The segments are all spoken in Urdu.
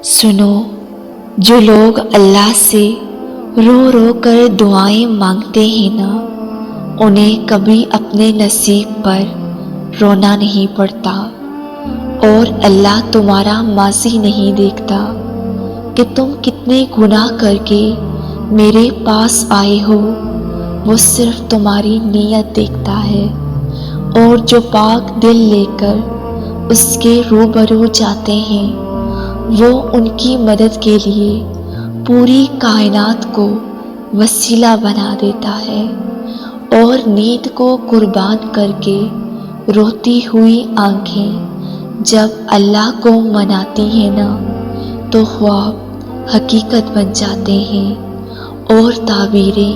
سنو، جو لوگ اللہ سے رو رو کر دعائیں مانگتے ہیں نا، انہیں کبھی اپنے نصیب پر رونا نہیں پڑتا، اور اللہ تمہارا ماضی نہیں دیکھتا کہ تم کتنے گناہ کر کے میرے پاس آئے ہو۔ وہ صرف تمہاری نیت دیکھتا ہے، اور جو پاک دل لے کر اس کے روبرو جاتے ہیں، وہ ان کی مدد کے لیے پوری کائنات کو وسیلہ بنا دیتا ہے، اور نیند کو قربان کر کے روتی ہوئی آنکھیں جب اللہ کو مناتی ہیں نا، تو خواب حقیقت بن جاتے ہیں اور تعبیریں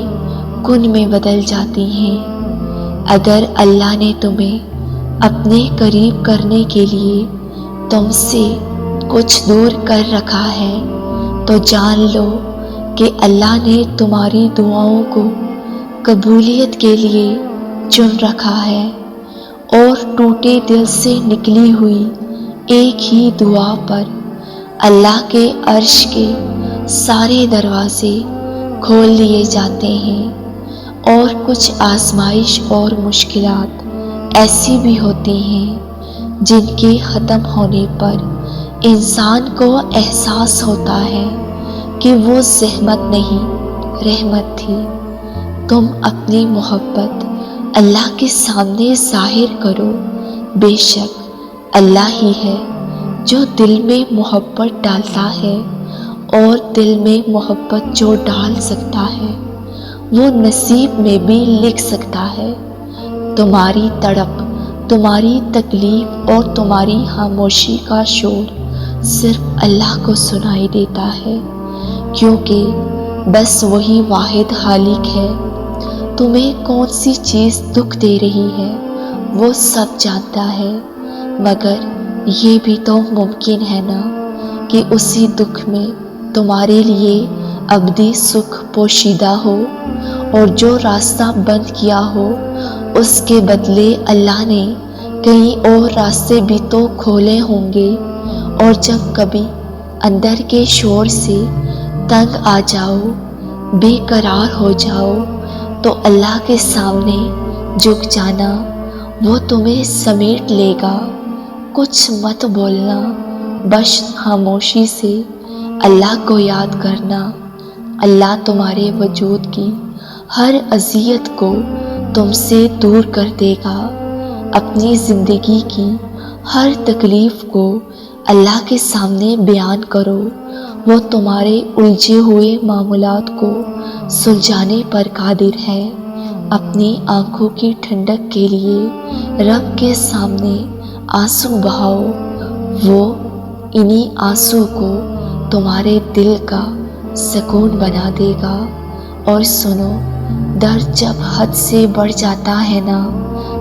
کن میں بدل جاتی ہیں۔ اگر اللہ نے تمہیں اپنے قریب کرنے کے لیے تم سے کچھ دور کر رکھا ہے، تو جان لو کہ اللہ نے تمہاری دعاؤں کو قبولیت کے لیے چن رکھا ہے، اور ٹوٹے دل سے نکلی ہوئی ایک ہی دعا پر اللہ کے عرش کے سارے دروازے کھول لیے جاتے ہیں۔ اور کچھ آزمائش اور مشکلات ایسی بھی ہوتی ہیں جن کے ختم ہونے پر انسان کو احساس ہوتا ہے کہ وہ زحمت نہیں، رحمت تھی۔ تم اپنی محبت اللہ کے سامنے ظاہر کرو، بے شک اللہ ہی ہے جو دل میں محبت ڈالتا ہے، اور دل میں محبت جو ڈال سکتا ہے وہ نصیب میں بھی لکھ سکتا ہے۔ تمہاری تڑپ، تمہاری تکلیف اور تمہاری خاموشی کا شور صرف اللہ کو سنائی دیتا ہے، کیونکہ بس وہی واحد خالق ہے۔ تمہیں کون سی چیز دکھ دے رہی ہے وہ سب جانتا ہے، مگر یہ بھی تو ممکن ہے نا کہ اسی دکھ میں تمہارے لیے ابدی سکھ پوشیدہ ہو، اور جو راستہ بند کیا ہو اس کے بدلے اللہ نے کہیں اور راستے بھی تو کھولے ہوں گے۔ اور جب کبھی اندر کے شور سے تنگ آ جاؤ، بے قرار ہو جاؤ، تو اللہ کے سامنے جھک جانا، وہ تمہیں سمیٹ لے گا۔ کچھ مت بولنا، بس خاموشی سے اللہ کو یاد کرنا۔ اللہ تمہارے وجود کی ہر اذیت کو تم سے دور کر دے گا۔ اپنی زندگی کی ہر تکلیف کو اللہ کے سامنے بیان کرو، وہ تمہارے الجھے ہوئے معاملات کو سلجھانے پر قادر ہے۔ اپنی آنکھوں کی ٹھنڈک کے لیے رب کے سامنے آنسو بہاؤ، وہ انہی آنسو کو تمہارے دل کا سکون بنا دے گا۔ اور سنو، درد جب حد سے بڑھ جاتا ہے نا،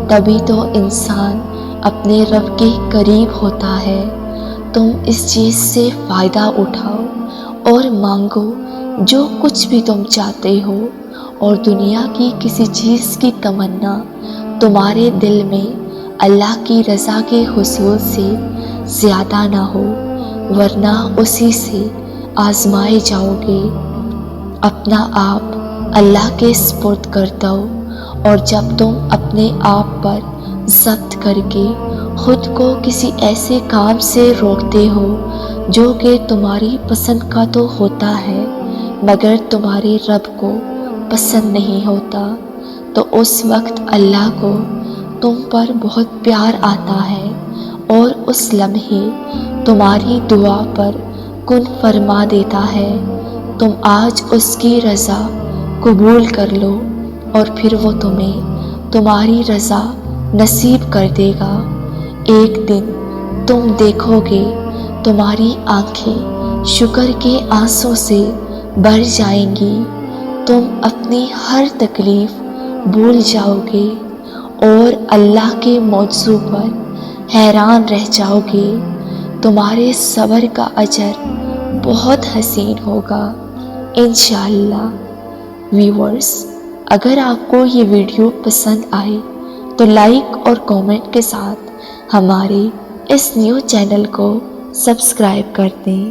تبھی تو انسان اپنے رب کے قریب ہوتا ہے۔ تم اس چیز سے فائدہ اٹھاؤ اور مانگو جو کچھ بھی تم چاہتے ہو، اور دنیا کی کسی چیز کی تمنا تمہارے دل میں اللہ کی رضا کے حصول سے زیادہ نہ ہو، ورنہ اسی سے آزمائے جاؤ گے۔ اپنا آپ اللہ کے سپرد کر دو، اور جب تم اپنے آپ پر ضبط کر کے خود کو کسی ایسے کام سے روکتے ہو جو کہ تمہاری پسند کا تو ہوتا ہے مگر تمہارے رب کو پسند نہیں ہوتا، تو اس وقت اللہ کو تم پر بہت پیار آتا ہے، اور اس لمحے تمہاری دعا پر کن فرما دیتا ہے۔ تم آج اس کی رضا قبول کر لو، اور پھر وہ تمہیں تمہاری رضا نصیب کر دے گا۔ ایک دن تم دیکھو گے تمہاری آنکھیں شکر کے آنسوں سے بھر جائیں گی، تم اپنی ہر تکلیف بھول جاؤ گے، اور اللہ کے معجزوں پر حیران رہ جاؤ گے۔ تمہارے صبر کا اجر بہت حسین ہوگا انشاءاللہ۔ ویورز، اگر آپ کو یہ ویڈیو پسند آئے تو لائک اور کامنٹ کے ساتھ ہمارے اس نیو چینل کو سبسکرائب کر دیں۔